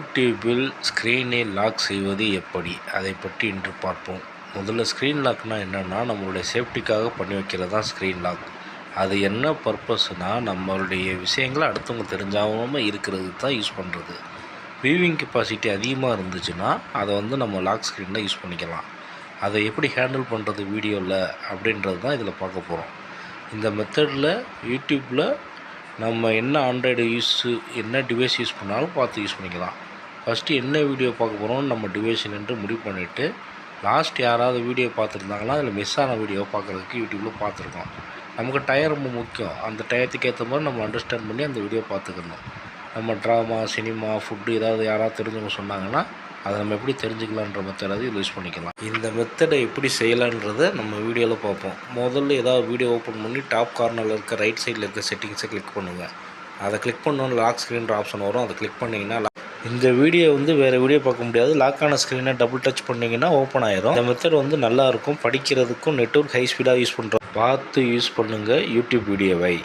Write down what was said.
யூடியூப்பில் ஸ்க்ரீனை லாக் செய்வது எப்படி, அதை பற்றி இன்று பார்ப்போம். முதல்ல ஸ்க்ரீன் லாக்னால் என்னென்னா, நம்மளுடைய சேஃப்டிக்காக பண்ணி வைக்கிறது தான் ஸ்க்ரீன் லாக். அது என்ன பர்பஸ்னால், நம்மளுடைய விஷயங்களை அடுத்தவங்க தெரிஞ்சாமல் இருக்கிறது தான் யூஸ் பண்ணுறது. வியூவிங் கெப்பாசிட்டி அதிகமாக இருந்துச்சுன்னா அதை நம்ம லாக் ஸ்க்ரீனில் யூஸ் பண்ணிக்கலாம். அதை எப்படி ஹேண்டில் பண்ணுறது வீடியோவில் அப்படின்றது தான் இதில் பார்க்க போகிறோம். இந்த மெத்தடில் யூடியூப்பில் நம்ம என்ன ஆண்ட்ராய்டு என்ன டிவைஸ் யூஸ் பண்ணாலும் பார்த்து யூஸ் பண்ணிக்கலாம். ஃபஸ்ட்டு என்ன வீடியோ பார்க்க போகிறோம் நம்ம டிவைஸ் என்று முடிவு பண்ணிவிட்டு, லாஸ்ட் யாராவது வீடியோ பார்த்துருந்தாங்கன்னா அதில் மிஸ் ஆன வீடியோ பார்க்குறதுக்கு யூடியூப்பில் பார்த்துருக்கோம். நமக்கு டயம் ரொம்ப முக்கியம். அந்த டயத்துக்கு ஏற்ற மாதிரி நம்ம அண்டர்ஸ்டாண்ட் பண்ணி அந்த வீடியோ பார்த்துக்கணும். நம்ம ட்ராமா, சினிமா, ஃபுட்டு ஏதாவது யாராவது தெரிஞ்சவங்க சொன்னாங்கன்னா அதை நம்ம எப்படி தெரிஞ்சுக்கலான்ற மெத்தடை இதில் யூஸ் பண்ணிக்கலாம். இந்த மெத்தடை எப்படி செய்யலான்றதை நம்ம வீடியோவில் பார்ப்போம். முதல்ல ஏதாவது வீடியோ ஓப்பன் பண்ணி டாப் கார்னரில் இருக்க ரைட் சைடில் இருக்க செட்டிங்ஸை கிளிக் பண்ணுங்கள். அதை கிளிக் பண்ணோன்னு லாக் ஸ்க்ரீன்ற ஆப்ஷன் வரும். அதை கிளிக் பண்ணிங்கன்னா இந்த வீடியோ வேறு வீடியோ பார்க்க முடியாது. லாக்கான ஸ்க்ரீனை டபுள் டச் பண்ணிங்கன்னா ஓப்பன் ஆயிரும். இந்த மெத்தட் நல்லாயிருக்கும். படிக்கிறதுக்கும் நெட்வொர்க் ஹை ஸ்பீடாக யூஸ் பண்ணுறோம். பார்த்து யூஸ் பண்ணுங்கள் யூடியூப் வீடியோவை.